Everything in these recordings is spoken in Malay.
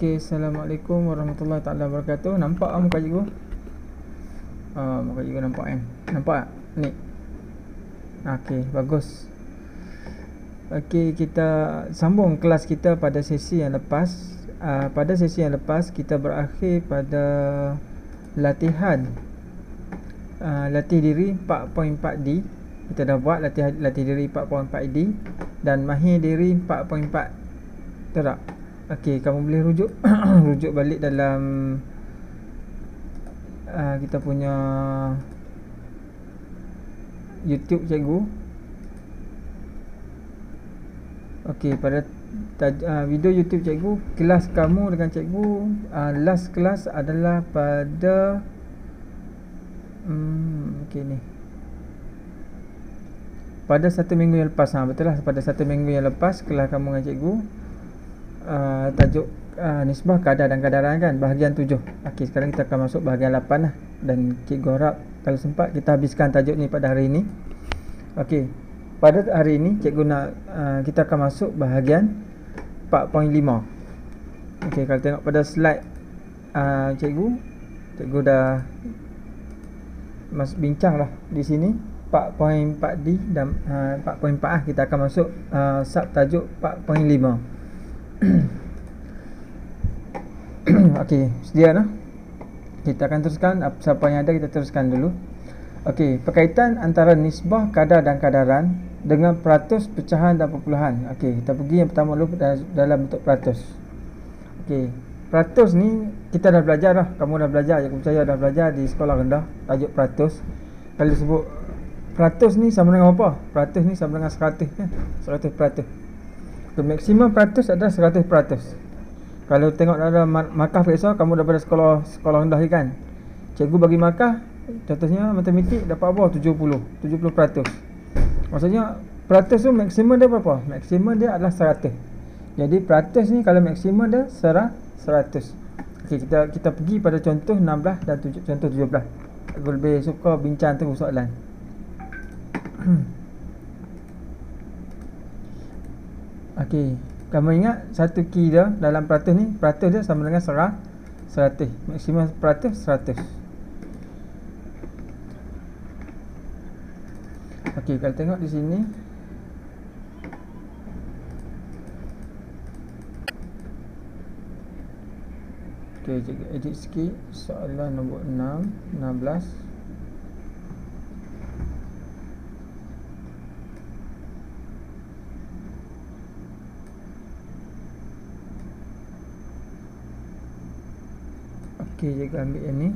Okey, Assalamualaikum warahmatullahi taala wabarakatuh. Nampak muka cikgu? Muka cikgu nampak kan? Nampak tak? Ni. Okey, bagus. Okey, kita sambung kelas kita pada sesi yang lepas. Pada sesi yang lepas kita berakhir pada latihan latih diri 4.4D. Kita dah buat latih diri 4.4D dan mahir diri 4.4. Betul tak? Okey, kamu boleh rujuk rujuk balik dalam kita punya YouTube cikgu. Okey, pada video YouTube cikgu, kelas kamu dengan cikgu last kelas adalah pada okey ni. Pada 1 minggu yang lepas. Betul lah, pada 1 minggu yang lepas kelas kamu dengan cikgu tajuk nisbah kadar dan kadaran kan, bahagian 7. Okey, sekarang kita akan masuk bahagian 8 lah. Dan cikgu harap kalau sempat kita habiskan tajuk ni pada hari ini. Okey, pada hari ini cikgu nak kita akan masuk bahagian 4.5. Okey, kalau tengok pada slide cikgu dah bincang lah di sini 4.4D dan 4.4 kita akan masuk sub tajuk 4.5. Okey, sedia dah. Kita akan teruskan siapa yang ada, kita teruskan dulu. Okey, berkaitan antara nisbah kadar dan kadaran dengan peratus, pecahan dan perpuluhan. Okey, kita pergi yang pertama dulu dalam bentuk peratus. Okey, peratus ni kita dah belajar dah. Kamu dah belajar, aku percaya dah belajar di sekolah rendah tajuk peratus. Kalau sebut peratus ni sama dengan apa? Peratus ni sama dengan 100 kan? 100 peratus. Maksimum peratus adalah 100 peratus. Kalau tengok dalam markah periksa, kamu daripada sekolah rendah kan, cikgu bagi markah, contohnya matematik dapat apa? 70 peratus. Maksudnya peratus tu maksimum dia berapa? Maksimum dia adalah 100. Jadi peratus ni kalau maksimum dia 100. Okey, kita pergi pada contoh 16 dan contoh 17. Aku lebih suka bincang tu soalan. Okey, kamu ingat satu key dia dalam peratus ni, peratus dia sama dengan 100. Maksimum peratus 100. Okey, kalau tengok di sini okey, cikgu edit sikit soalan nombor 16. Okey, cikgu ambil yang ni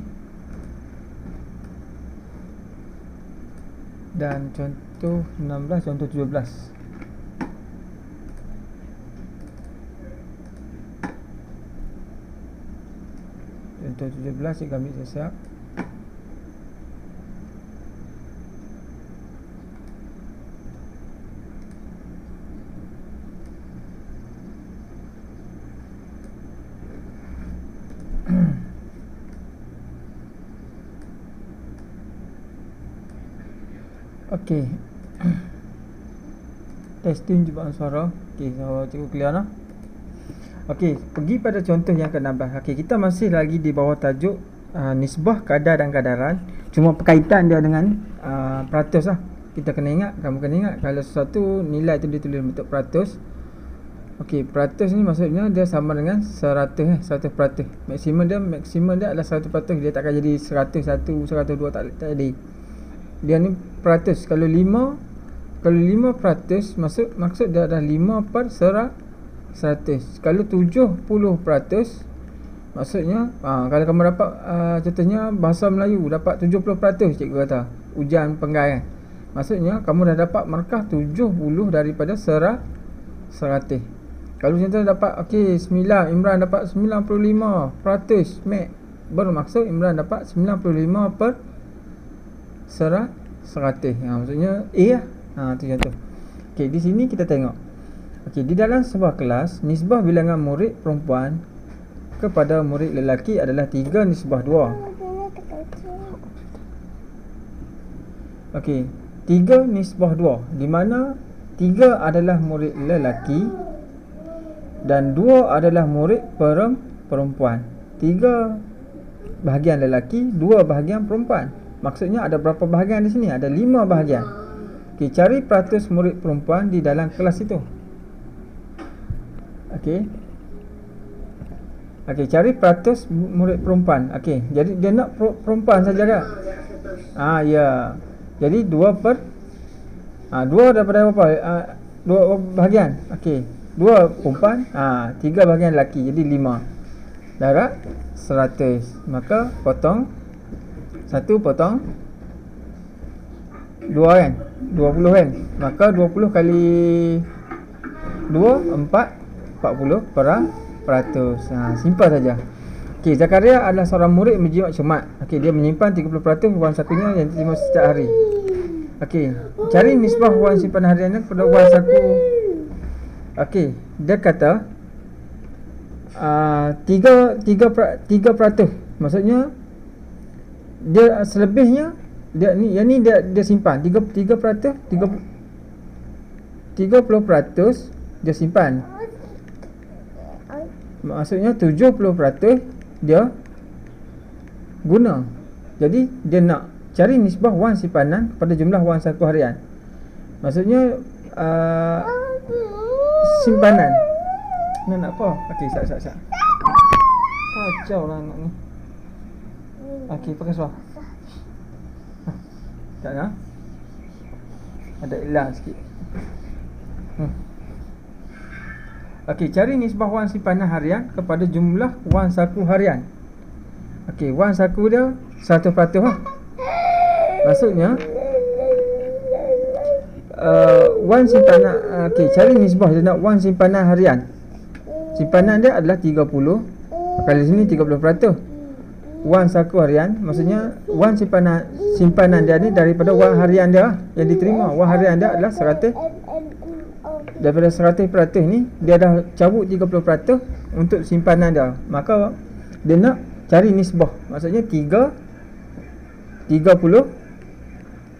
dan contoh 16, contoh 17. Contoh 17 cikgu ambil siap-siap. Okey. Testing cubaan suara. Okey, so cikgu clear dah. Okey, pergi pada contoh yang ke-16. Okey, kita masih lagi di bawah tajuk nisbah kadar dan kadaran. Cuma berkaitan dia dengan peratus lah. Kita kena ingat, kamu kena ingat kalau sesuatu nilai tu ditulis bentuk peratus. Okey, peratus ni maksudnya dia sama dengan 100 peratus. Maksimum dia adalah 100 peratus. Dia takkan jadi 101, 102 tak jadi. Dia ni peratus. Kalau 5 peratus maksud dia adalah 5 per 100. Kalau 70 peratus maksudnya kalau kamu dapat contohnya bahasa Melayu dapat 70 peratus, cikgu kata ujian penggai kan, maksudnya kamu dah dapat markah 70 daripada 100. Kalau contohnya dapat okey 9, Imran dapat 95 peratus mat, bermaksud Imran dapat 95 per 100. Maksudnya A lah. Tu contoh. Okey, di sini kita tengok. Okey, di dalam sebuah kelas, nisbah bilangan murid perempuan kepada murid lelaki adalah 3 nisbah 2. Okey, 3 nisbah 2, di mana 3 adalah murid lelaki dan 2 adalah murid perempuan. 3 bahagian lelaki, 2 bahagian perempuan. Maksudnya ada berapa bahagian di sini? Ada 5 bahagian. Okey, cari peratus murid perempuan di dalam kelas itu. Okey. Okey, cari peratus murid perempuan. Okey, jadi dia nak perempuan saja ke? Ya. Jadi 2 daripada berapa? 2 bahagian. Okey. 2 perempuan, 3 bahagian lelaki. Jadi 5. Darab 100. Maka potong 1 potong 2 kan? 20 kan? Maka 20 kali 2 40 peratus. Simple saja. Okey, Zakaria adalah seorang murid yang berjimat cermat. Okey, dia menyimpan 30% wang sakunya yang diterima setiap hari. Okey, cari nisbah wang simpanan hariannya kepada wang saku. Okey, dia kata 3%. Maksudnya dia selebihnya dia simpan 30% dia simpan. Maksudnya 70% dia guna. Jadi dia nak cari nisbah wang simpanan pada jumlah wang saku harian. Maksudnya simpanan. Nak apa? Okey, sat. Kacau lah anak ni. Okey, pakai seluar. Tak nak? Ada hilang sikit. Okey, cari nisbah wang simpanan harian kepada jumlah wang saku harian. Okey, wang saku dia 100% lah. Maksudnya wang simpanan. Okey, cari nisbah dia nak wang simpanan harian. Simpanan dia adalah 30. Kali sini 30%. Wang saku harian, maksudnya wang simpanan dia ni daripada wang harian dia yang diterima. Wang harian dia adalah 100. Daripada 100% ni dia dah cabut 30% untuk simpanan dia. Maka dia nak cari nisbah. Maksudnya 30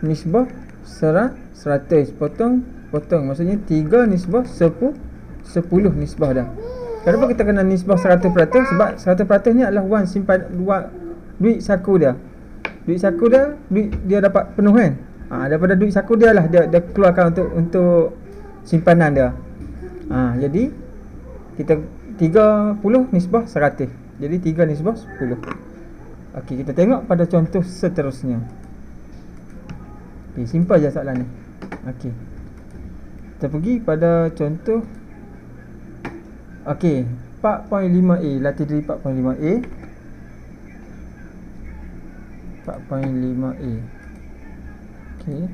nisbah 100 potong. Maksudnya 3 nisbah 10 nisbah dah. Kenapa kita kena nisbah 100%? Sebab 100% ni adalah wang duit saku dia. Duit saku dia, dia dapat penuh kan? Daripada duit saku dia lah dia keluarkan untuk simpanan dia. Jadi kita 30 nisbah 100. Jadi 3 nisbah 10. Okey, kita tengok pada contoh seterusnya. Okey, simple je soalan ni. Okey. Kita pergi pada contoh. Okey, 4.5a, latih diri 4.5a. 4.5a. Okey.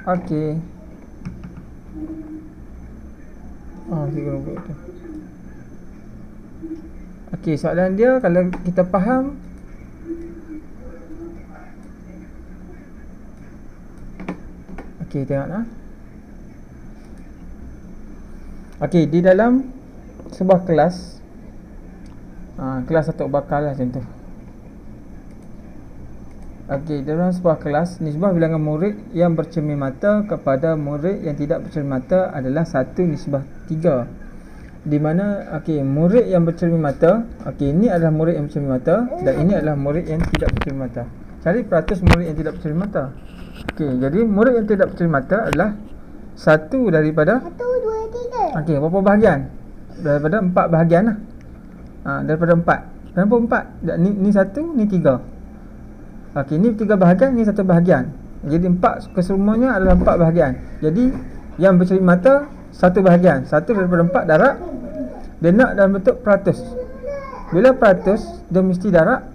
Okey. Saya buat tu. Okey, soalan dia kalau kita faham. Okey, tengoklah. Okey, di dalam sebuah kelas, kelas atau bakal lah contoh. Okey, dalam sebuah kelas, nisbah bilangan murid yang bercermin mata kepada murid yang tidak bercermin mata adalah 1:3. Di mana murid yang bercermin mata, ini adalah murid yang bercermin mata dan ini adalah murid yang tidak bercermin mata. Cari peratus murid yang tidak bercermin mata. Okey, jadi murid yang tidak bercermin mata adalah 1 daripada 1, 2, 3. Okey, berapa bahagian? Daripada 4 bahagian lah. Daripada 4. Kenapa 4? Ni 1, ni 3. Okey, ni 3 bahagian, ni 1 bahagian. Jadi 4 kesemuanya adalah 4 bahagian. Jadi yang bercermin mata 1 bahagian. 1 daripada 4 darab. Dia nak dalam bentuk peratus. Bila peratus, dia mesti darab.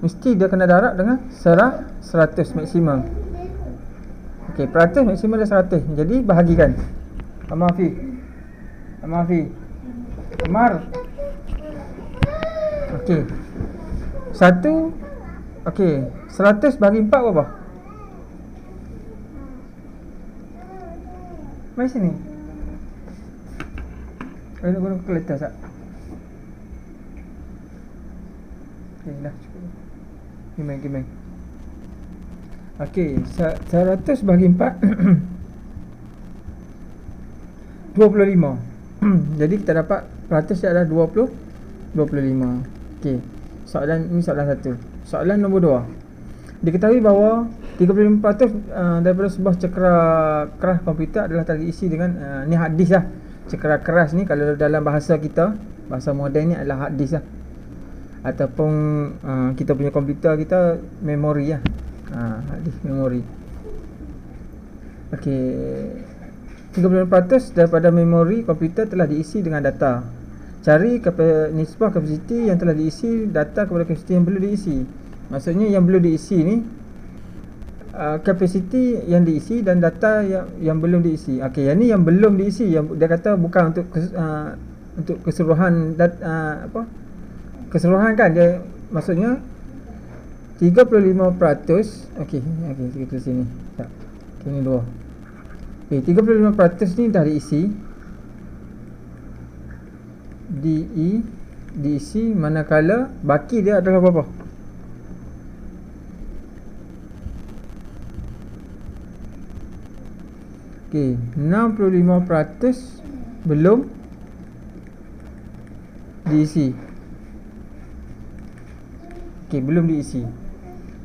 Mesti dia kena darab dengan 100 maksimum. Okey, peratus maksimum dia 100. Jadi bahagikan. Amafi. Mar. Okey. 1. Okey, 100 bagi 4 berapa? Mari sini. Guna kalkulator sat. Okey, dah cukup. Gimana? Okey, 100 bagi 4 25. Jadi kita dapat peratus dia adalah 25. Okey. Ini soalan 1. Soalan nombor 2. Diketahui bahawa 35% daripada sebuah cekera keras komputer adalah telah diisi dengan ni hard disk lah. Cekera keras ni kalau dalam bahasa kita, bahasa moden ni adalah hard disk lah. Ataupun kita punya komputer kita memori lah. Hard disk memori. Okey. 35% daripada memori komputer telah diisi dengan data. Cari nisbah kapasiti yang telah diisi data kepada kapasiti yang belum diisi. Maksudnya yang belum diisi ni kapasiti yang diisi dan data yang belum diisi. Okey, yang ni yang belum diisi, yang dia kata bukan untuk keseluruhan keseluruhan kan dia, maksudnya 35%. Okey kita tulis sini. Okey, ni 2. Okey, 35% ni dah diisi. Diisi manakala baki dia adalah berapa? Okey, 65% belum diisi. Okey, belum diisi.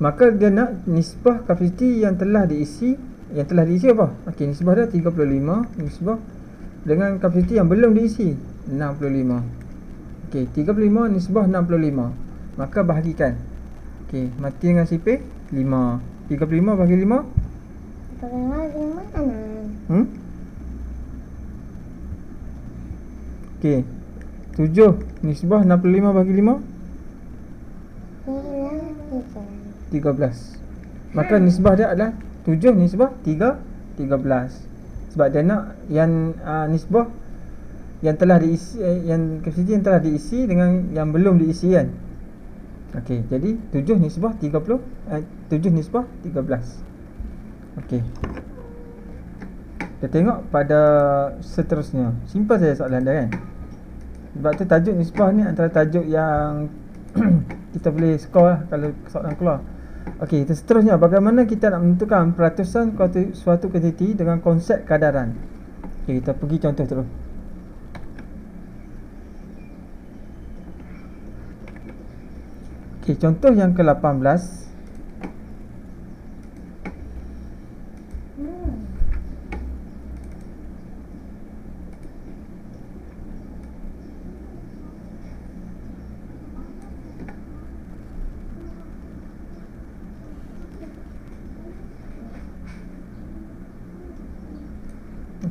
Maka dia nak nisbah kapasiti yang telah diisi. Yang telah diisi apa? Okey, nisbah dia 35 nisbah dengan kapasiti yang belum diisi 65. Okey, 35 nisbah 65. Maka bahagikan. Okey, mati dengan sipir 5. 35 bagi 5 Okey, 7 nisbah 65 bagi 5 13. Maka nisbah dia adalah 7 nisbah 13. Sebab dia nak yang nisbah yang telah diisi, yang kapasiti yang telah diisi dengan yang belum diisi kan. Okey, jadi 7 nisbah 30, 7 nisbah 13. Okey. Kita tengok pada seterusnya. Simple saja soalan dia kan. Sebab tu tajuk nisbah ni antara tajuk yang kita boleh score lah kalau soalan keluar. Okey, seterusnya bagaimana kita nak menentukan peratusan suatu kuantiti dengan konsep kadaran. Okey, kita pergi contoh terus. Okey, contoh yang ke-18.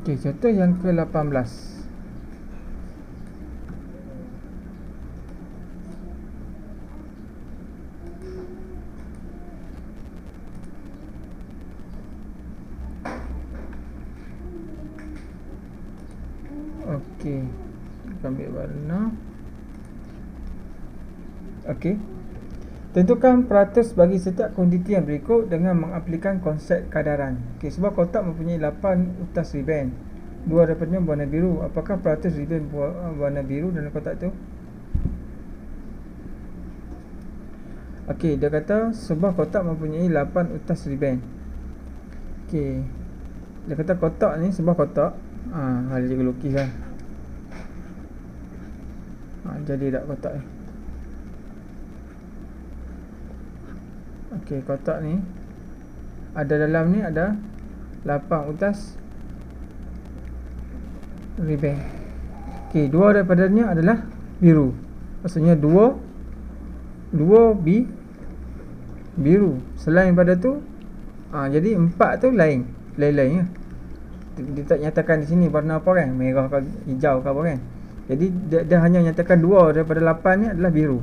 Okey, contoh yang ke-18. Okey, kita ambil warna. Okey. Tentukan peratus bagi setiap kuantiti yang berikut dengan mengaplikan konsep kadaran. Okey, sebuah kotak mempunyai 8 utas riben. 2 daripadanya berwarna biru. Apakah peratus riben warna biru dalam kotak tu? Okey, dia kata sebuah kotak mempunyai 8 utas riben. Okey. Dia kata kotak ni sebuah kotak. Dia juga lukis lah. Jadi tak kotak ni. Okey, kotak ni ada dalam ni ada 8 utas riben. Okey, 2 daripadanya adalah biru. Maksudnya 2 biru. Selain pada tu jadi 4 tu lain ya. Dia tak nyatakan di sini warna apa kan, merah ke hijau ke apa kan. Jadi dia hanya nyatakan 2 daripada 8 ni adalah biru.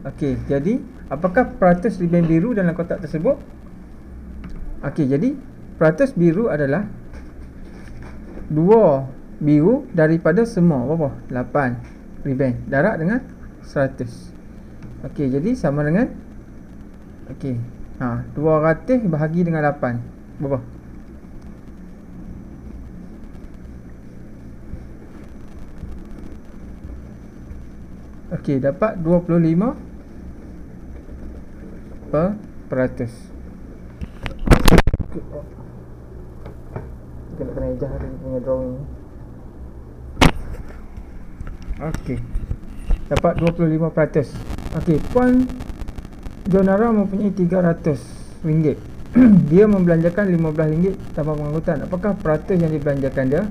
Okey, jadi apakah peratus riben biru dalam kotak tersebut? Okey, jadi peratus biru adalah 2 biru daripada semua berapa? 8 riben darab dengan 100. Okey, jadi sama dengan 200 bahagi dengan 8 berapa? Okey, dapat 25%. Kita nak kena ejah dia punya drawing. Okey. Dapat 25%. Okey, Puan Jonara mempunyai RM300. Dia membelanjakan RM15 tanpa pengangkutan. Apakah peratus yang dibelanjakan dia?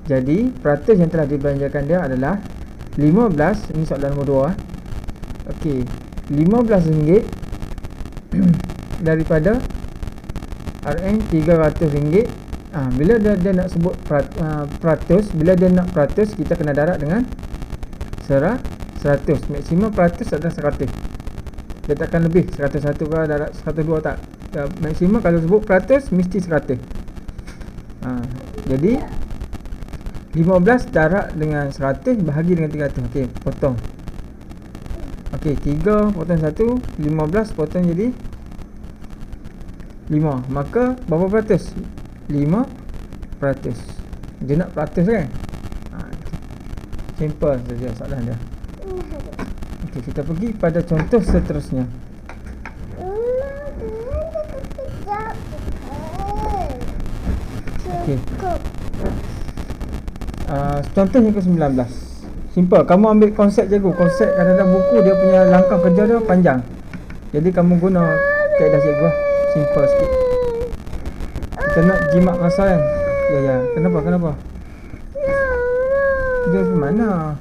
Jadi, peratus yang telah dibelanjakan dia adalah 15. Ini soalan nombor 2. Okey, RM15 daripada RM300. Bila dia nak sebut peratus, bila dia nak peratus, kita kena darab dengan 100. Maksimum peratus adalah 100. Dia takkan lebih 101 ke darab 102 tak. Maksimum kalau sebut peratus mesti 100. Jadi 15 darab dengan 100 bahagi dengan 300. Okey, potong. Okey, 3 potong 1, 15 potong jadi 5. Maka berapa peratus? 5%. Dia nak peratus kan? Simple saja soalan dia. Okey, kita pergi pada contoh seterusnya. Okey. Contoh yang ke-19. Simple. Kamu ambil konsep cikgu. Konsep kadang-kadang buku dia punya langkah kerja dia panjang. Jadi kamu guna kaedah cikgu. Simple sikit. Kita nak jimat masa kan? Ya. Kenapa? Dia pergi mana?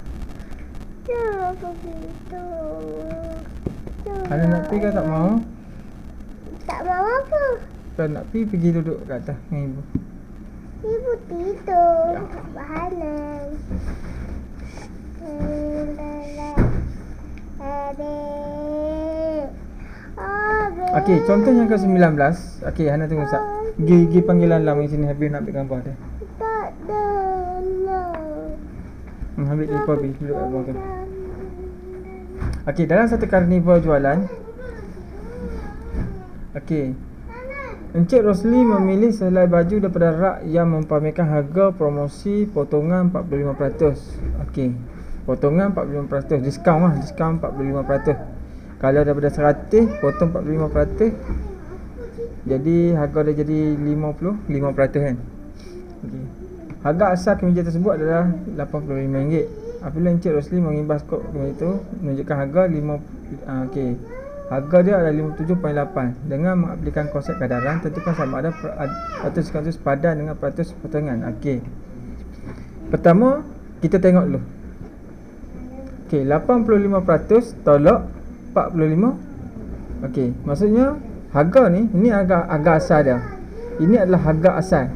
Ada nak pergi ke tak mau? Tak mau apa? Kalau nak pergi duduk kat atas dengan ibu. Ibu tidur kat bahanan. Okey, contoh yang ke-19. Okey, Hana tunggu Ustaz. Gigi panggilan lama sini Habib nak ambil gambar dia. Tak ada lah. Habib lupa habis duduk kat bawah tu. Okey, dalam satu karnival jualan. Okey. Encik Rosli memilih sehelai baju daripada rak yang mempamerkan harga promosi potongan 45%. Okey. Potongan 45%, diskaun lah, diskaun 45%. Kalau daripada 100 potong 45%, jadi harga dia jadi 55% kan. Okey. Harga asal kemeja tersebut adalah RM85. Apabila Encik Rosli mengimbas kod kemeja itu menunjukkan harga 5 okey. Harga dia adalah 57.8. Dengan mengaplikasikan konsep kadaran, tentukan sama ada peratus padan dengan peratus potongan. Okey. Pertama, kita tengok dulu. Okey, 85% tolak 45. Okey, maksudnya harga ni, ini harga asal dia. Ini adalah harga asal.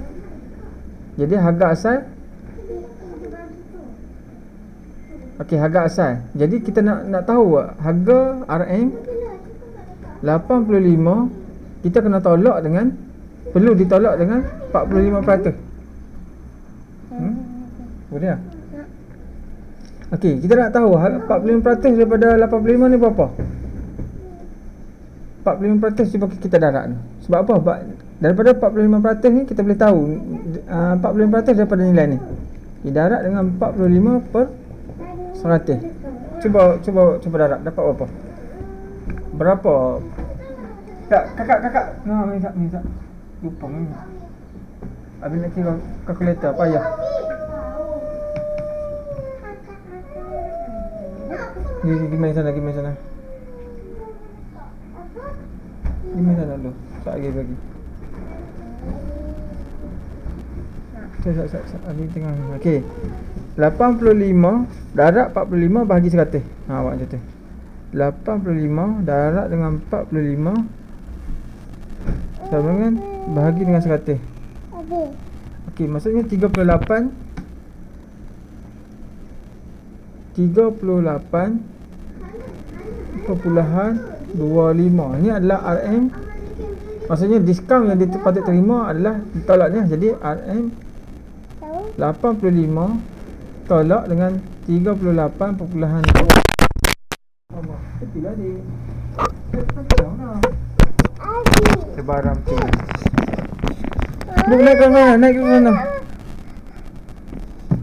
Jadi harga asal. Okey, harga asal. Jadi kita nak tahu harga RM 85, kita kena tolak dengan, perlu ditolak dengan 45%. Boleh tak? Okey, kita nak tahu 45% daripada 85 ni berapa? 45% cuba kita darab ni. Sebab apa? Daripada 45% ni kita boleh tahu 45% daripada nilai ni. Didarab dengan 45/100. Cuba darab dapat berapa? Berapa? Tak, kakak. Minta. Lupa ni. Habis nak kira kalkulator payah. Gi main sana. Gi main sana dulu. Tak bagi. Sat. Habis tengah. Okey. 85 darab 45 bahagi 100. Awak macam tu. 85 darab dengan 45 sama dengan bahagi dengan 100. Okey, maksudnya 38.25. Ini adalah RM. Maksudnya diskaun yang dia patut terima adalah ditolaknya. Jadi RM 85 tolak dengan 38.2. Ketilah dia. Sebarang tu. Naik ke mana?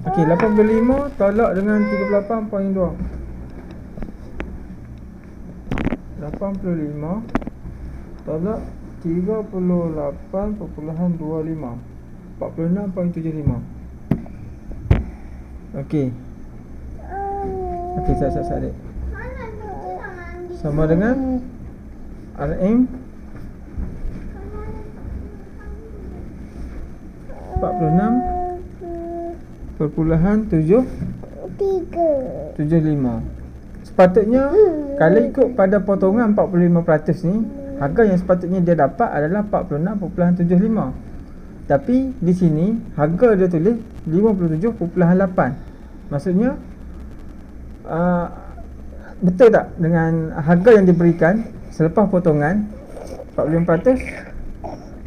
Okey, 85 tolak dengan 38.2. 85 tolak 38.25. 46.75. Okey. Okey, sat dek. Sama dengan RM 46.75. Sepatutnya kalau ikut pada potongan 45% ni, harga yang sepatutnya dia dapat adalah 46.75. Tapi di sini harga dia tulis 57.8. Maksudnya betul tak dengan harga yang diberikan selepas potongan 45%?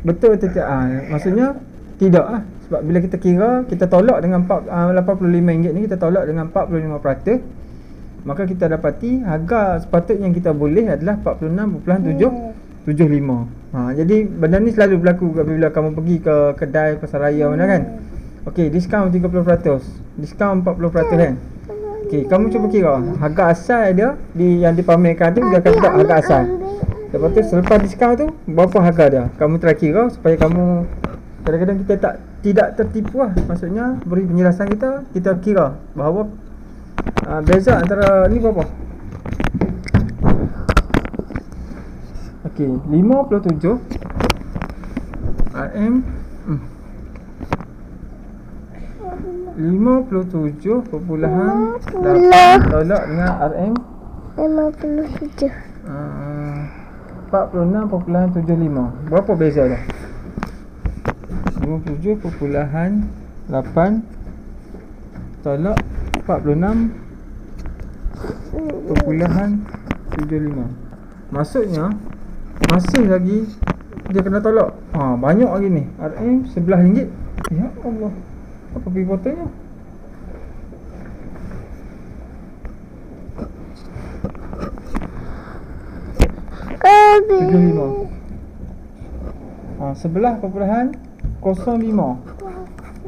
Betul atau tidak? Maksudnya tidak lah. Sebab bila kita kira, kita tolak dengan RM85 ni, kita tolak dengan 45%, maka kita dapati harga sepatutnya yang kita boleh adalah 46.75. Jadi benda ni selalu berlaku bila kamu pergi ke kedai pasar raya mana kan. Okey, diskaun 30%, diskaun 40% kan. Okey, kamu cuba kira harga asal dia yang dipamerkan tu, dia akan letak harga asal. Lepas tu selepas diskaun tu berapa harga dia. Kamu try kira supaya kamu kadang-kadang kita tidak tertipu lah. Maksudnya beri penjelasan kita kira bahawa beza antara ni berapa. Okey, 57 RM 57.8 tolak dengan RM 57. 46.75. Berapa beza dia? 57.8 tolak 46.75. Maksudnya masih lagi dia kena tolak. Banyak lagi ni. RM RM11. Ya Allah. Apa pergi fotonya? RM75. 11.05.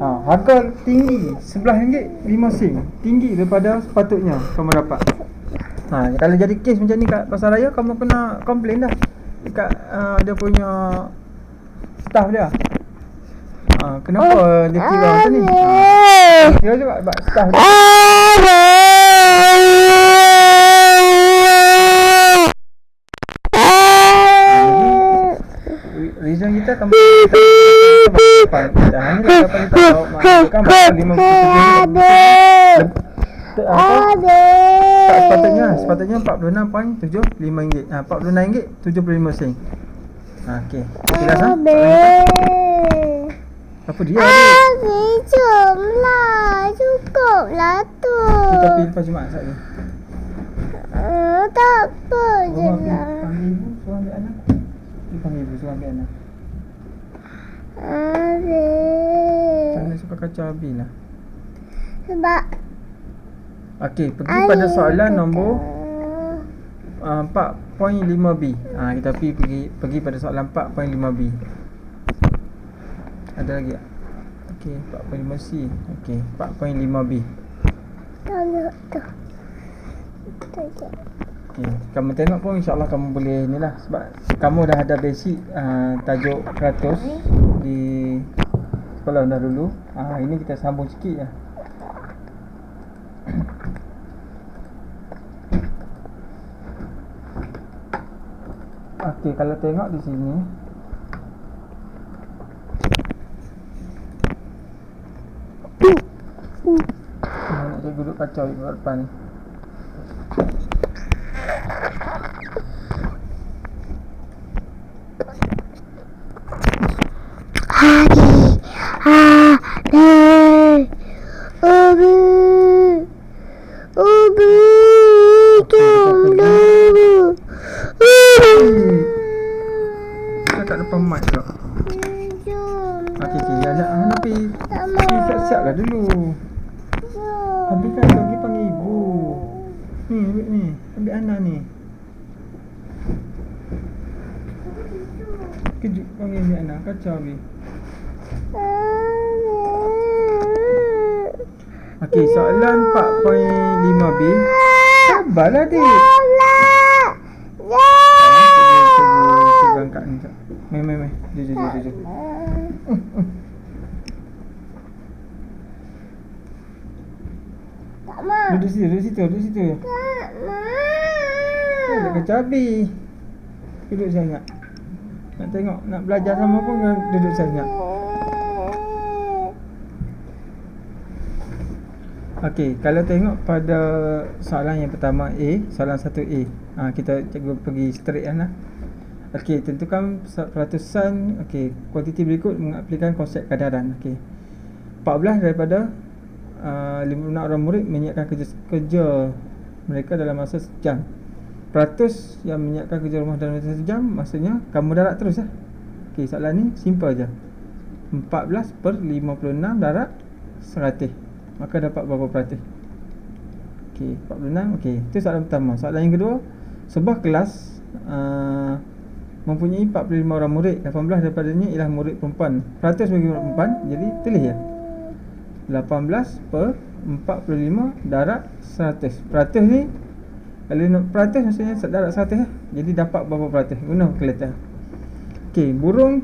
Harga tinggi RM11.05. Tinggi daripada sepatutnya kamu dapat. Kalau jadi kes macam ni kat pasar raya, kamu kena komplain dah dekat dia punya staff dia. Kenapa dia kira macam ni? Kira juga sebab staff dia. Reason kita kamu dah ni lah dapat kita tahu kan sepatutnya RM46.75. RM46.75. Okey. Jelas ah? Apa dia? Cukuplah tu. Kita pergi lepas Jumaat sekali. Tak apa je Panggil lah. ibu, suruh ambil anak. Panggil ibu, suruh ambil anak. Jangan suka kacau habis lah. Sebab Okey, pergi pada soalan nombor 4.5b. Kita pergi pada soalan 4.5b. Ada lagi tak? Okey, 4.5c. Okey, 4.5b. tanya tu. Okey, kamu tengok pun insya-Allah kamu boleh ni lah, sebab kamu dah ada basic tajuk 100 di sekolah dah dulu. Ini kita sambung sikit je. Okey, kalau tengok di sini nak saya duduk kacau di depan ni. Saya tak depan mic pula. Okey, nak pergi siap-siap lah dulu. Habis kan pergi panggil ibu. Ni, ambil ni. Ambil anak ni. Kejut panggil ambil anak. Kacau habis. Okey, soalan 4.5b. Sabarlah, dik. Cuba angkat ni. Mai. Jom. Tak mau. Duduk situ. Tak mau. Ada kecapi. Duduk sangat. Nak tengok, nak belajar sama pun duduk sangat. Okey, kalau tengok pada soalan yang pertama A, soalan 1A. Kita cikgu pergi straight lah. Okey, tentukan peratusan. Okey, kuantiti berikut mengaplikan konsep kadaran. Okey. 14 daripada 56 orang murid menyiapkan kerja mereka dalam masa sejam. Peratus yang menyiapkan kerja rumah dalam masa sejam, maksudnya kamu darat terus lah. Okey, soalan ni simple je. 14/56 darat 100. Maka dapat berapa peratus? Okey, 46. Okey, itu soalan pertama. Soalan yang kedua, sebuah kelas mempunyai 45 orang murid. 18 daripadanya ialah murid perempuan. Peratus bagi murid perempuan, jadi tulis je 18/45 darat 100. Peratus ni, kalau nak peratus maksudnya darat 100 lah. Jadi dapat berapa peratus? Guna kalkulator. Okey, burung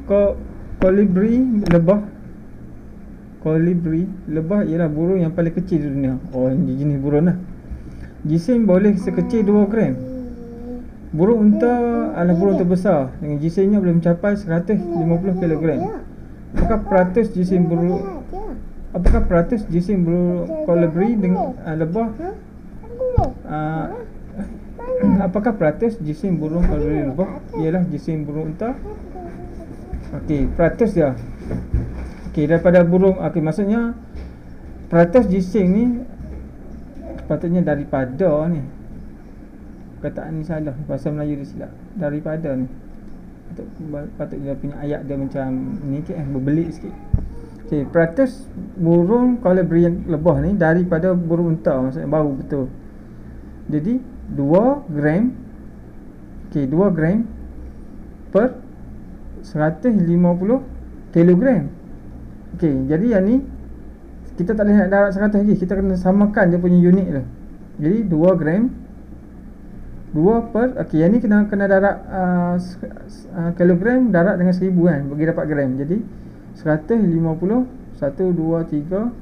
kolibri lebah ialah burung yang paling kecil di dunia. Oh, ini jenis burung lah. Jisim boleh sekecil 2 gram. Burung unta adalah burung terbesar dengan jisimnya boleh mencapai 150 kg. Apakah peratus jisim burung kolibri dengan lebah? Apakah peratus jisim burung kolibri lebah ialah jisim burung unta? Okey, peratus dia. Okey, daripada burung, okey, maksudnya peratus jisim ni sepatutnya daripada ni. Perkataan ni salah, bahasa Melayu dia silap. Daripada ni patutnya punya ayat dia macam ni ke, berbelit sikit. Okey, peratus burung kolibri yang lebah ni daripada burung unta, maksudnya bau betul. Jadi 2 gram. Okey, 2 gram per 150 kilogram. Okey, jadi yang ni kita tak boleh nak darat 100 lagi. Kita kena samakan dia punya unit tu. Jadi 2 gram 2 per, okey, yang ni kena darat kilogram, darat dengan 1000 kan, bagi dapat gram. Jadi 150 1 2 3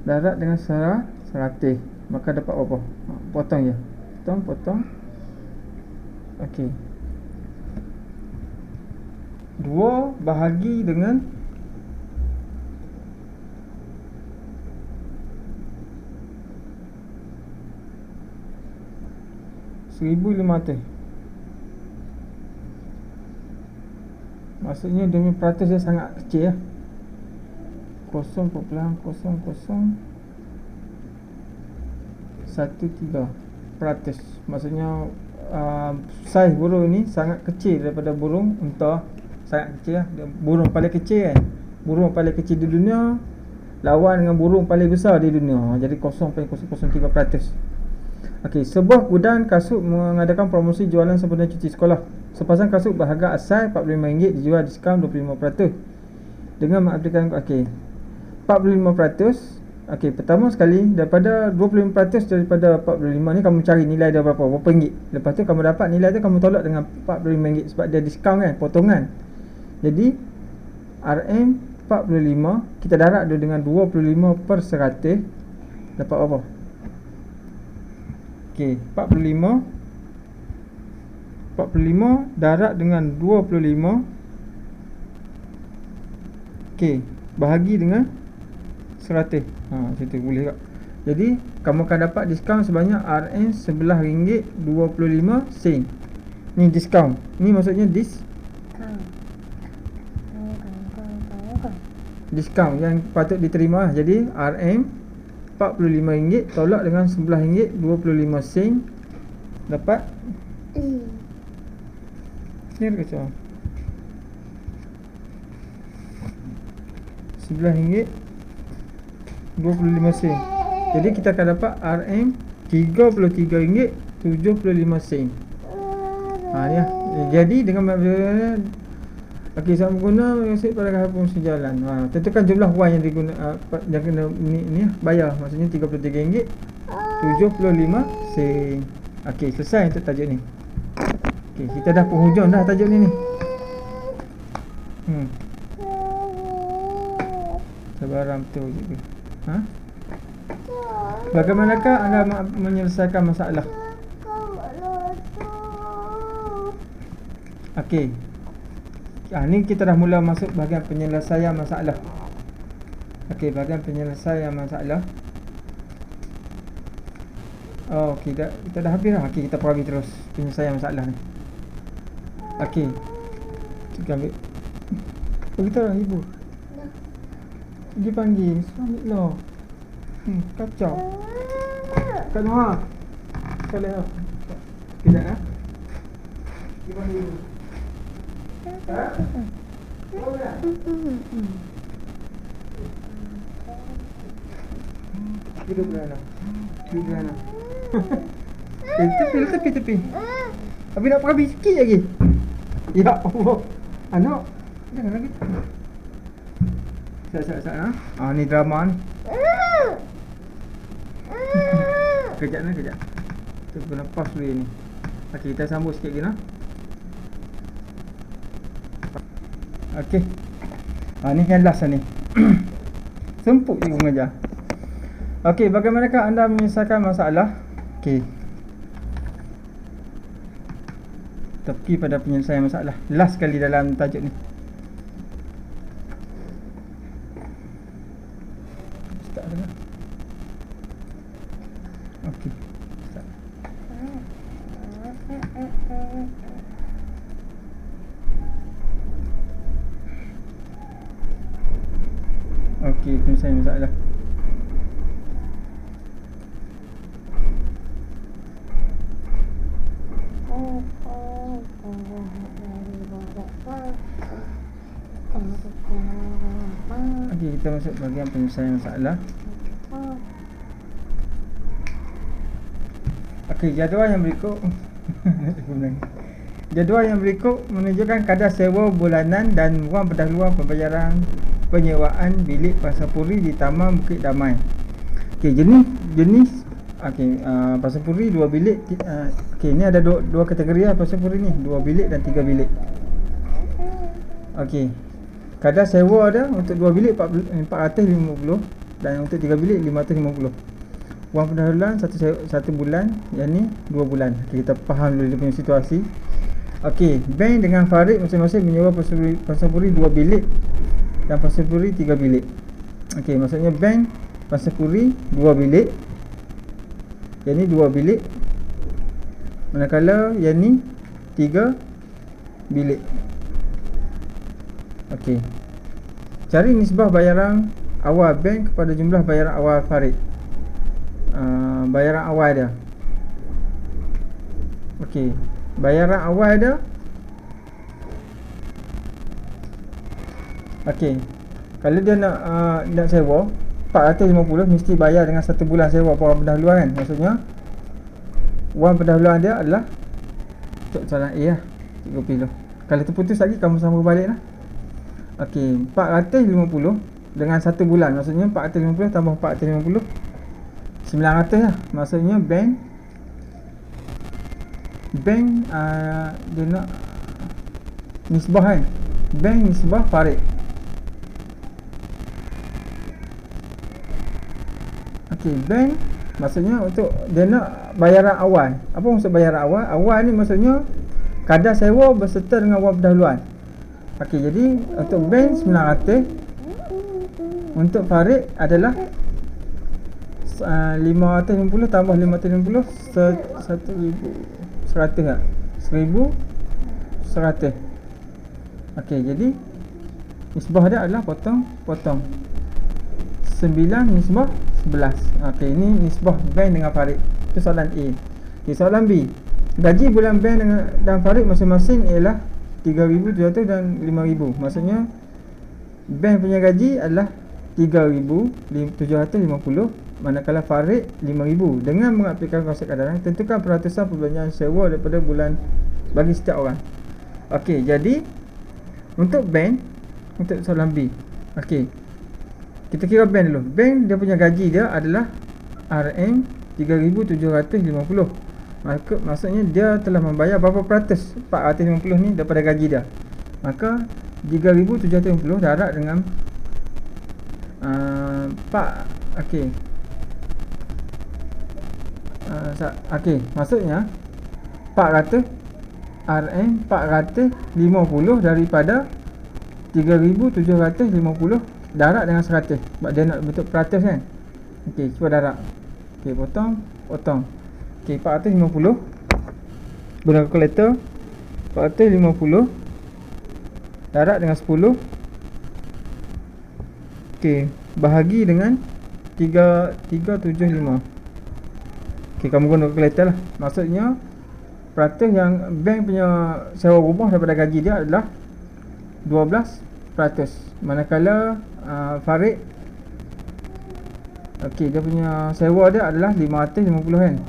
darat dengan 100. Maka dapat berapa? Potong je. Potong. Okey, 2 bahagi dengan 1500. Maksudnya dia punya peratus dia sangat kecil lah. 0.0013 peratus. Maksudnya saiz burung ni sangat kecil daripada burung unta. Sangat kecil lah. Dia burung paling kecil kan. Burung paling kecil di dunia lawan dengan burung paling besar di dunia. Jadi 0.003 peratus. Okey, sebuah gudang kasut mengadakan promosi jualan sempena cuti sekolah. Sepasang kasut berharga asal RM45 dijual diskaun 25%. Dengan mengaplikan okey, 45%. Okey, pertama sekali daripada 25% daripada 45 ni kamu cari nilai dia berapa ringgit. Lepas tu kamu dapat nilai tu, kamu tolak dengan RM45 sebab dia diskaun kan, potongan. Jadi RM45 kita darat dia dengan 25/100 dapat apa? Okey, 45 darat dengan 25. Okey, bahagi dengan 100. Macam tu boleh tak? Jadi kamu akan dapat diskaun sebanyak RM11.25. Ni diskaun. Ni maksudnya diskaun yang patut diterima. Jadi RM45 tolak dengan RM11.25 dapat ni kacau RM11.25. Jadi kita akan dapat RM33.75. Ni lah. Jadi dengan okey, sama guna maksud pada kahapun sejalan. Tentukan jumlah wang yang digunakan yang kena ni bayar, maksudnya RM33.75. Okey, selesai untuk tajuk ni. Okey, kita dah penghujung dah tajuk ni. Cabaran betul juga. Ha? Bagaimanakah anda menyelesaikan masalah? Okey. Ni kita dah mula masuk bahagian penyelesaian masalah. Okey, bahagian penyelesaian masalah. Oh, okey, kita dah habis dah. Okey, kita pergi terus penyelesaian masalah ni. Okey. Kita ambil. Kita dah ibu. Pergi panggil suami lah. Kacau. Kat Noah. Boleh lah. Kejap lah. Pergi panggil ibu. Ha? Boleh. Duduk belah. Duduk belah. Tepi. Habis nak pergi sikit lagi. Ya Allah. Anak. Jangan lagi. Sat ha. Ni drama ni. Kejap. Kita kena pause dulu ni. Okey, kita sambung sikit lagi nah. Okey. Ni yang last ni. Semput je mengajar. Okey, bagaimanakah anda menyelesaikan masalah? Okey. Tepi pada penyelesaian masalah. Last kali dalam tajuk ni. Start dah. Okey. Start. Okey, penyelesaian masalah. Okey, kita masuk bahagian penyelesaian masalah. Okey, jadual yang berikut jadual yang berikut menunjukkan kadar sewa bulanan dan wang pendahuluan pembayaran penyewaan bilik Pasarpuri di Taman Bukit Damai. Okey, jenis okey, Pasarpuri 2 bilik. Okey, ni ada dua kategori lah Pasarpuri ni, 2 bilik dan 3 bilik. Okey. Kadar sewa dia untuk 2 bilik 450 dan untuk 3 bilik 550. Wang pendahuluan satu bulan, yang ni 2 bulan. Okey, kita faham dulu dia punya situasi. Okey, bank dengan Farid masing-masing menyewa Pasarpuri 2 bilik dan Pasarpuri 3 bilik. Okey, maksudnya bank Pasarpuri 2 bilik, yang ni 2 bilik, manakala yang ni 3 bilik. Okey. Cari nisbah bayaran awal bank kepada jumlah bayaran awal Farid. Bayaran awal dia. Okey. Bayaran awal dia. Okey. Kalau dia nak sewa 450 mesti bayar dengan 1 bulan sewa wang pendahuluan kan. Maksudnya wang pendahuluan dia adalah untuk soalan A lah 30. Kalau terputus lagi kamu sambung balik lah. Okey, 450 dengan 1 bulan. Maksudnya 450 tambah 450 900 lah. Maksudnya bank dia nak nisbah kan. Bank nisbah Farid. Okey, bank maksudnya untuk dia nak bayaran awal. Apa maksud bayaran awal? Awal ni maksudnya kadar sewa berserta dengan wang pendahuluan. Okey, jadi untuk bank 900, untuk Farid adalah 550 tambah 550 1,100 tak? 1,100. Okey, jadi nisbah dia adalah potong 9 nisbah 11. Okey, ini nisbah bank dengan Farid. Itu soalan A. Okey, soalan B. Gaji bulan bank dan Farid masing-masing ialah 3,700 dan 5,000. Maksudnya bank punya gaji adalah 3,750, manakala Farid 5,000. Dengan mengaplikasi konsep kadaran, tentukan peratusan perbelanjaan sewa daripada bulan bagi setiap orang. Okey, jadi untuk bank, untuk soalan B. Okey, kita kira bank dulu. Bank dia punya gaji dia adalah RM 3,750. Maksudnya dia telah membayar berapa peratus 450 ni daripada gaji dia. Maka 3,750 darab dengan Pak. Okey. Okey, maksudnya 400 RM 450 daripada 3,750 darab dengan 100. Sebab dia nak bentuk peratus kan. Okey, cuba darab. Okey, potong. Okey, 450 guna kalkulator. 450 darab dengan 10. Okey, bahagi dengan 375. Okey, kamu guna kalkulator lah. Maksudnya peratus yang bank punya sewa rumah daripada gaji dia adalah 12%. Manakala Farid, okey, dia punya sewa dia adalah 550 kan.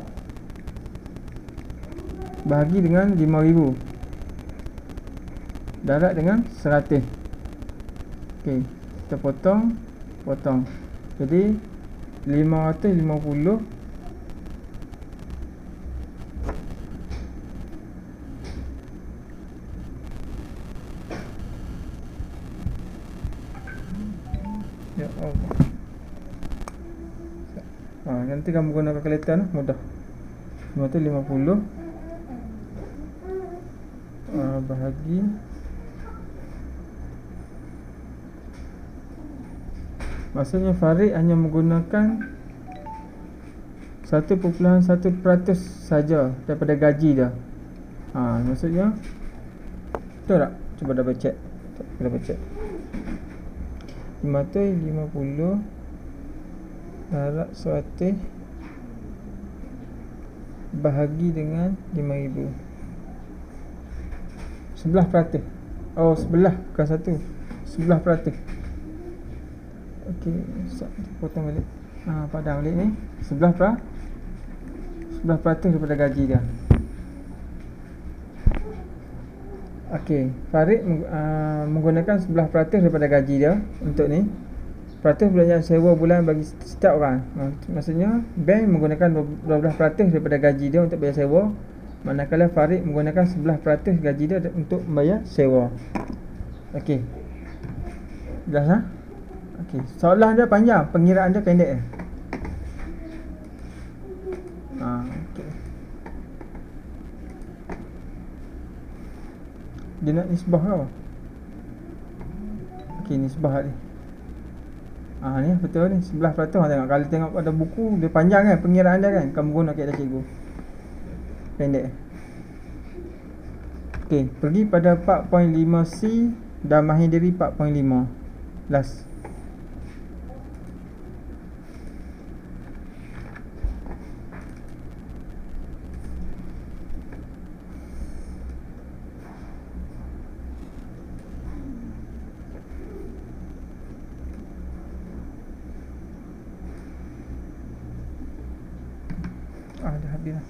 Bahagi dengan 5,000 darab dengan 100. Okey, kita potong. Jadi 550 ya Allah. Nanti kamu guna kalkulator lah, mudah. 550 bahagi maksudnya Farid hanya menggunakan 1.1% saja daripada gaji dia. Maksudnya betul tak? Cuba double check. 550 darab 100 bahagi dengan 5,000. 11%. Oh, 11 bukan 1. 11%. Okey, potong balik. Padang balik ni. 11% daripada gaji dia. Okey, Farid menggunakan 11% daripada gaji dia untuk ni. Peratus belanjaan sewa bulan bagi setiap orang. Maksudnya bank menggunakan 12% daripada gaji dia untuk bayar sewa, manakala Farid menggunakan 11% gaji dia untuk bayar sewa. Okey, jelas ha? Okey, soalan dia panjang, pengiraan dia pendek. Okey. Dia nak nisbah kau. Okey, nisbah ni. Ni betul ni, 11%. Tengok, kalau tengok pada buku dia panjang kan pengiraan dia kan. Kamu guna kaedah cikgu. Pendek. Okey, pergi pada 4.5C dan mahir diri 4.5. Last. Dah habis lah.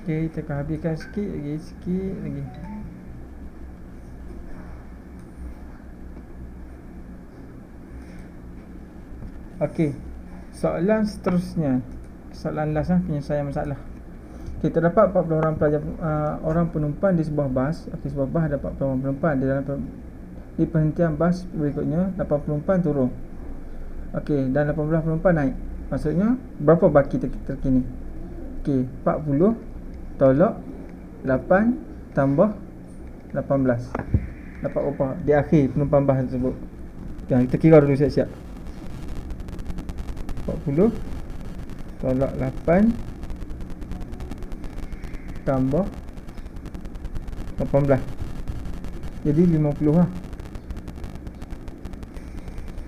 Okey, kita akan habiskan sikit lagi. Okey, soalan seterusnya. Soalan last penyelesaian masalah. Okey, terdapat 40 orang pelajar orang penumpang di sebuah bas. Okey, sebuah bas ada 40 orang penumpang. Di perhentian bas berikutnya 8 penumpang turun. Okey, dan 18 penumpang naik. Maksudnya berapa baki terkini? Okey, 40 tolak 8 tambah 18. Dapat berapa di akhir penumpang bas tersebut? Kita kira dulu siap-siap. 40 tolak 8 tambah 18. Jadi 50 lah.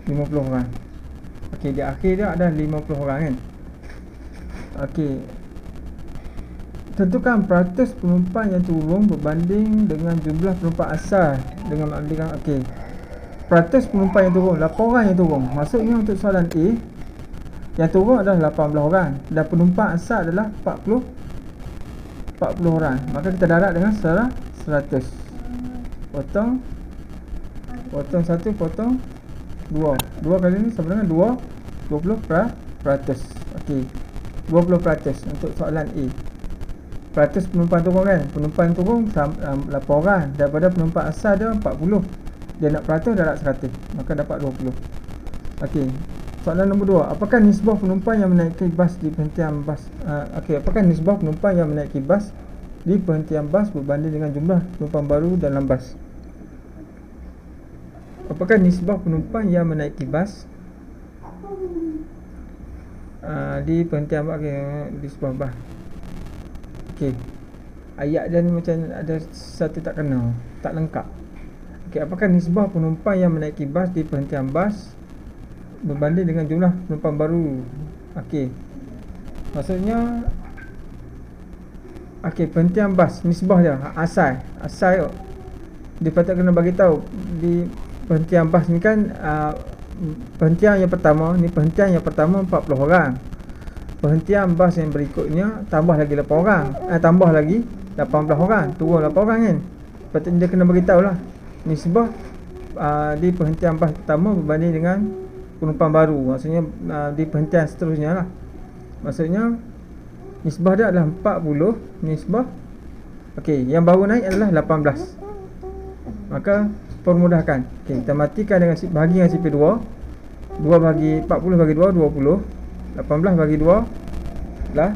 50 orang. Okey, di akhir dia ada 50 orang kan. Okey, tentukan peratus penumpang yang turun berbanding dengan jumlah penumpang asal dengan okey. peratus penumpang yang turun, 8 orang yang turun. Maksudnya untuk soalan A, yang turun adalah 18 orang dan penumpang asal adalah 40 orang. Maka kita darab dengan 100. Potong 1, potong 2. 2 kali ni sama dengan 20%. Okey. 20% untuk soalan A. Peratus penumpang turun kan? Penumpang turun 8 orang. Daripada penumpang asal dia 40. Dia nak peratus darab 100. Maka dapat 20. Okey. Soalan nombor 2. Apakah nisbah penumpang yang menaiki bas di perhentian bas? Apakah nisbah penumpang yang menaiki bas di perhentian bas berbanding dengan jumlah penumpang baru dalam bas? Apakah nisbah penumpang yang menaiki bas di perhentian bas? Di sebuah bas. Okey. Ayat dia ni macam ada satu tak kena, tak lengkap. Okey, apakah nisbah penumpang yang menaiki bas di perhentian bas berbanding dengan jumlah penumpang baru? Okey. Maksudnya perhentian bas, nisbah dia asal dia patut kena bagi tahu di perhentian bas ni kan, perhentian yang pertama 40 orang. Perhentian bas yang berikutnya tambah lagi 8 orang. Tambah lagi 18 orang, turun 8 orang kan. Patutnya dia kena bagi tahulah nisbah di perhentian bas pertama berbanding dengan penumpang baru. Maksudnya di perhentian seterusnya lah. Maksudnya nisbah dia adalah 40, nisbah yang baru naik adalah 18. Maka permudahkan. Kita matikan dengan bahagi dengan CP2. 2 bagi 40 bagi 2 20. 18 bagi 2 lah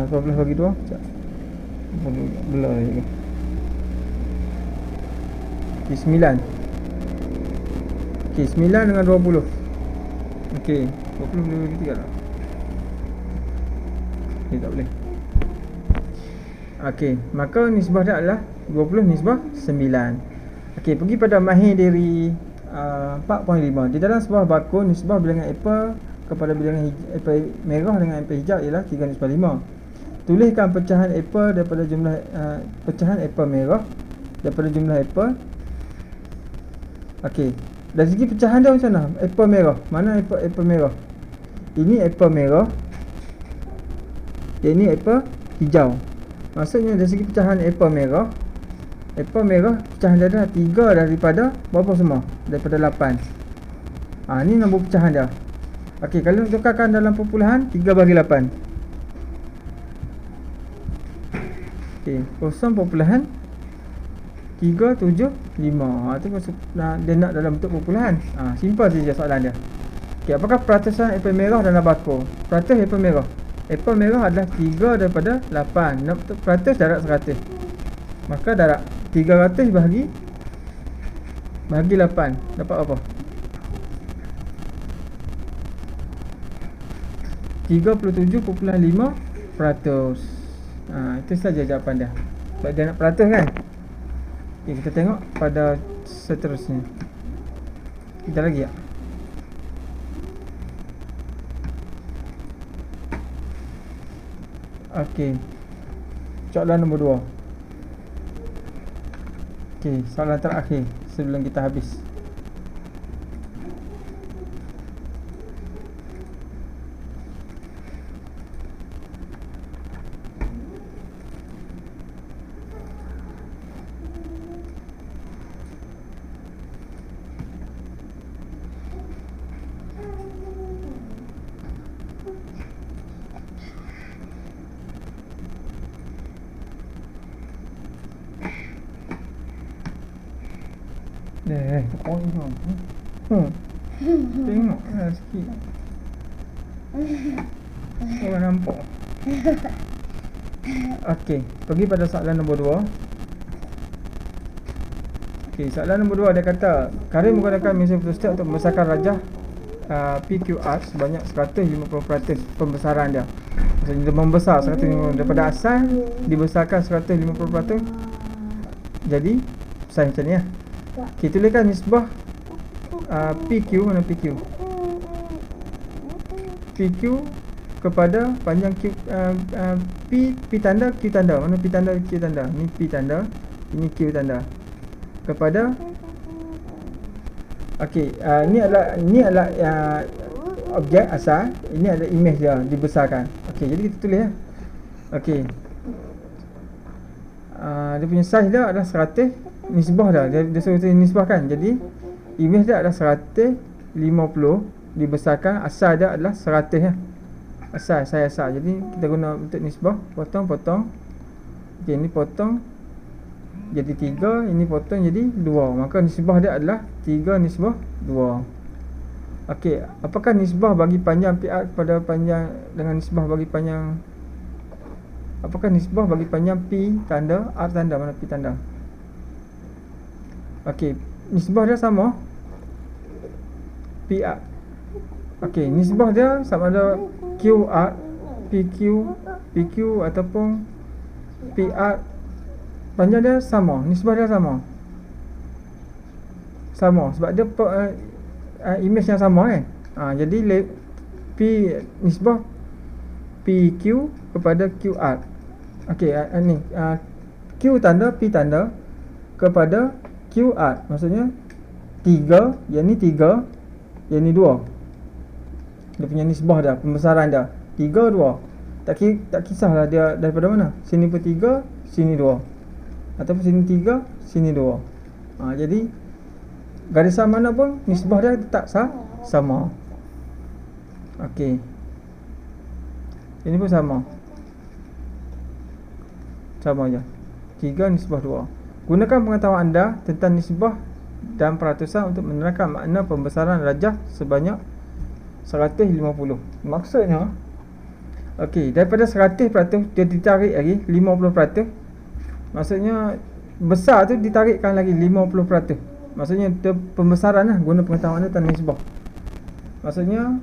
18 bagi 2 belah lagi. 9. 9 dengan 20. 20 boleh bagi 3 lah. Tak boleh. Maka nisbah dia adalah 20 nisbah 9. Pergi pada mahir diri 4.5. Di dalam sebuah bakul, nisbah bilangan apple kepada bilangan apple merah dengan apple hijau ialah 3/5. Tuliskan pecahan apple daripada jumlah pecahan apple merah daripada jumlah apple. Dari segi pecahan dia macam mana? Apple merah. Mana apple merah? Ini apple merah. Ini apple hijau. Maksudnya dari segi pecahan apple merah pecahan dia adalah 3 daripada berapa semua? Daripada 8. Ni nombor pecahan dia. Kalau tukarkan dalam perpuluhan, 3 bagi 8. 0.375. Itu maksud dia nak dalam bentuk perpuluhan. Simple saja soalan dia. Apakah peratusan apple merah dalam bakul? Peratus apple merah. Apple merah adalah 3 daripada 8. Nak peratus darab 100. Maka darab 300 bagi 8. Dapat apa? 37.5%. Itu saja jawapan dia. Sebab dia nak peratus kan. Kita tengok pada seterusnya. Kita lagi tak? Soalan nombor 2. Soalan terakhir sebelum kita habis. Tengok lah sikit. Orang nampak. Pergi pada soalan nombor 2. Soalan nombor 2 dia kata Karim menggunakan mesin fotostat untuk membesarkan rajah PQR sebanyak 150% pembesaran dia. Maksudnya dia membesar 150% daripada asal dibesarkan 150%. Jadi besar macam ni lah. Tuliskan nisbah PQ. Mana PQ? PQ kepada panjang Q, P tanda Q tanda. Mana P tanda Q tanda? Ni P tanda, ini Q tanda. Kepada Okey, ni adalah objek asal, ini ada image dia dibesarkan. Okey, jadi kita tulis ya. Okey. Dia punya size dia adalah 100, nisbah dia suruh tulis nisbah kan. Jadi image dia adalah 150 dibesarkan, asal dia adalah 100 ya. Asal. Jadi kita guna untuk nisbah, potong. Okey, ni potong jadi 3, ini potong jadi 2. Maka nisbah dia adalah 3 nisbah 2. Okey, apakah nisbah bagi panjang PR kepada panjang dengan nisbah bagi panjang, apakah nisbah bagi panjang P tanda R tanda, mana P tanda? Okey, nisbah dia sama PR. Okey, nisbah dia sama ada QR, PQ ataupun PR, panjang dia sama, nisbah dia sama sebab dia image yang sama kan. Jadi nisbah PQ kepada QR. Okey, ni Q tanda P tanda kepada QR, maksudnya 3, yang ni 3, yang ni 2. Dia punya nisbah dia, pembesaran dia 3, 2. Tak kisahlah dia daripada mana. Sini pun 3, sini 2, ataupun sini 3, sini 2. Jadi garisan mana pun nisbah dia tetap sama. Okey, ini pun sama je, 3 nisbah 2. Gunakan pengetahuan anda tentang nisbah dan peratusan untuk menerangkan makna pembesaran rajah sebanyak 150. Maksudnya, okey, daripada 100% dia ditarik lagi 50%. Maksudnya besar tu ditarikkan lagi 50%. Maksudnya dia pembesaran lah, guna pengetahuan tentang nisbah. Maksudnya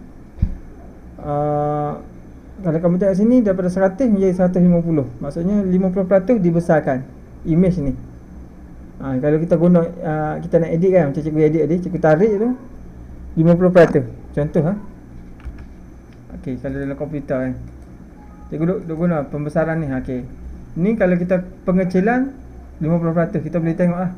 kalau kamu tengok sini, daripada 100 menjadi 150. Maksudnya 50% dibesarkan image ni. Kalau kita guna kita nak edit kan, macam cikgu edit tadi, cikgu tarik tu 50%. Contoh okey, kalau dalam komputer kan, cikgu duk guna pembesaran ni. Okey, ni kalau kita pengecilan 50%, kita boleh tengok lah.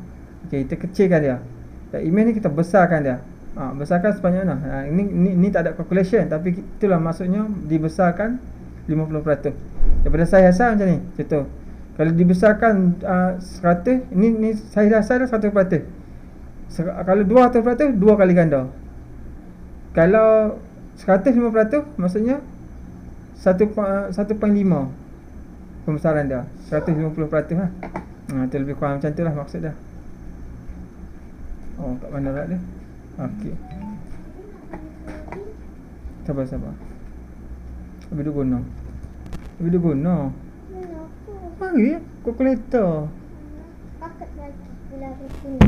Okey, kita kecilkan dia, dan image ni kita besarkan dia. Besarkan sepanjang mana. Ini tak ada calculation, tapi itulah maksudnya dibesarkan 50%. Daripada size asal macam ni. Contoh, kalau dibesarkan 100, ni size asal dah 100%. Kalau 200%, 2 kali ganda. Kalau 150%, maksudnya 1.5 pembesaran dia, 150% lah. Itu lebih kurang macam tu lah maksud dia. Kat mana lah dia. Okey, sabar. Habis dia guna mari kalkulator. Pakat lagi pula sini.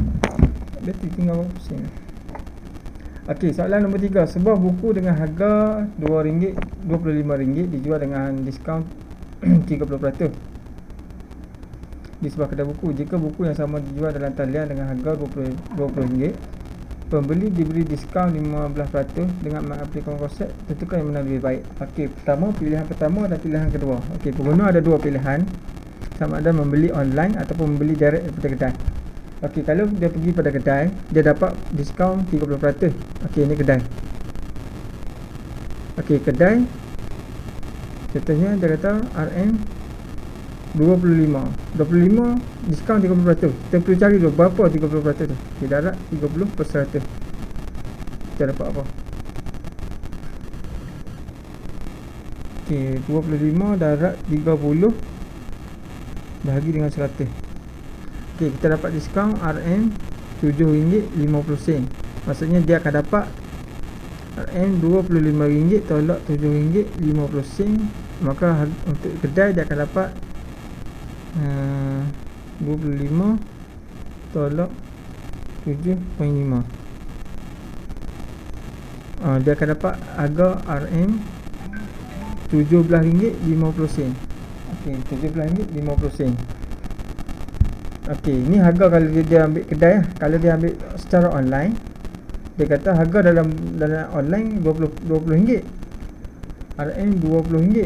Dia tinggal berapa sen. Okey, soalan nombor 3. Sebuah buku dengan harga RM25 dijual dengan diskaun 30% di sebuah kedai buku. Jika buku yang sama dijual dalam talian dengan harga RM20, pembeli diberi diskaun 15% dengan mengaplikasikan konsep tentukan yang mana lebih baik. Okey, pilihan pertama dan pilihan kedua. Okey, pengguna ada dua pilihan, sama ada membeli online ataupun membeli direct daripada kedai. Okey, kalau dia pergi pada kedai, dia dapat diskaun 30%. Okey, ini kedai. Okey, kedai contohnya dia kata RM 25 diskaun 30%. Kita perlu cari dulu berapa 30% tu. Okey, darat 30%. Kita dapat apa? Okey, 25 darat 30 bahagi dengan 100. Okey, kita dapat diskaun RM RM7.50. Maksudnya dia akan dapat RM25 tolak RM7.50. Maka untuk kedai dia akan dapat 25 tolak 7.5. Dia akan dapat harga RM RM17.50. Okey, RM17.50. Okey, ni harga kalau dia ambil kedai lah. Kalau dia ambil secara online, dia kata harga dalam online RM20. RM20.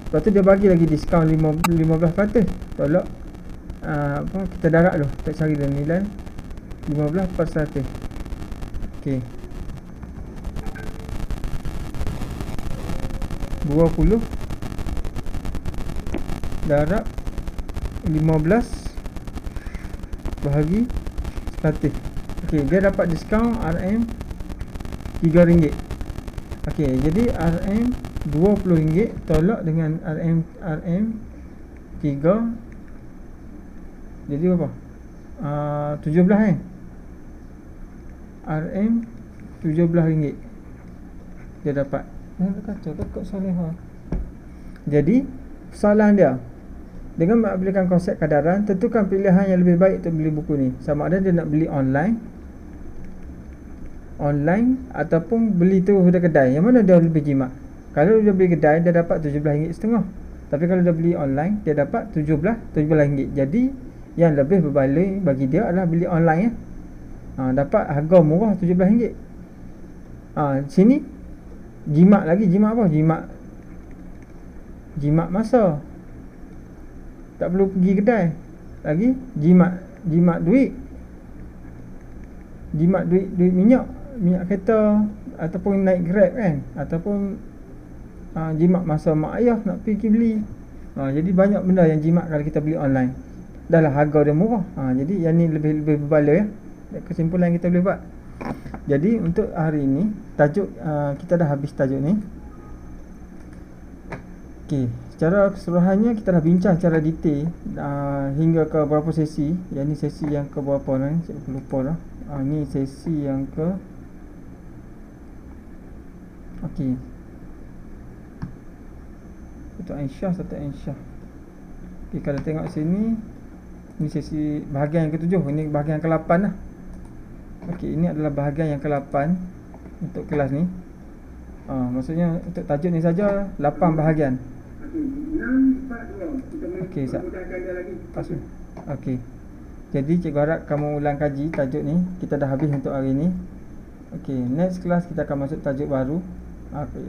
Lepas tu dia bagi lagi diskaun 15%. Tolak kita darat dulu, kita cari dia nilai 15%. Okey. 20 darab 15 bahagi 100. Okey, dia dapat diskaun RM RM3. Okey, jadi RM RM20 tolak dengan RM3. Jadi berapa? 17 kan? RM17 dia dapat. Kacau kau Salihah. Jadi soalan dia, dengan mengaplikasikan konsep kadaran, tentukan pilihan yang lebih baik untuk beli buku ni. Sama ada dia nak beli online ataupun beli tu dari kedai. Yang mana dia lebih jimat? Kalau dia beli kedai, dia dapat RM17.5. Tapi kalau dia beli online, dia dapat RM17. Jadi yang lebih berbaloi bagi dia adalah beli online ya. Dapat harga murah RM17. Sini jimat lagi. Jimat apa? Jimat masa. Tak perlu pergi kedai. Lagi jimat duit. Jimat duit minyak kereta ataupun naik Grab kan, ataupun jimat masa mak ayah nak pergi beli. Jadi banyak benda yang jimat kalau kita beli online. Dah lah harga dia murah. Jadi yang ni lebih berbaloi ya. Kesimpulan yang kita boleh buat. Jadi untuk hari ini tajuk kita dah habis tajuk ni. Okey, secara keseluruhannya kita dah bincang secara detail hingga ke berapa sesi. Yang ni sesi yang ke berapa ni? Saya lupa dah. Ni sesi yang ke okey. Itu Aisyah satu Aisyah. Okey, kalau tengok sini ni sesi bahagian yang ke-7, ini bahagian yang ke-8 lah. Okey, ini adalah bahagian yang ke-8 untuk kelas ni. Maksudnya untuk tajuk ni saja 8 bahagian. Okey, okey. Jadi cikgu harap kamu ulang kaji tajuk ni. Kita dah habis untuk hari ni. Okey, next class kita akan masuk tajuk baru.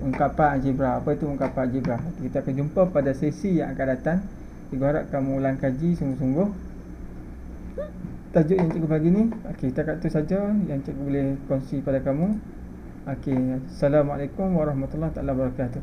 Ungkapan algebra. Apa itu ungkapan algebra? Kita akan jumpa pada sesi yang akan datang. Cikgu harap kamu ulang kaji sungguh-sungguh tajuk yang cikgu bagi ni. Okey, setakat tu saja yang cikgu boleh kongsi pada kamu. Okey, Assalamualaikum warahmatullahi wabarakatuh.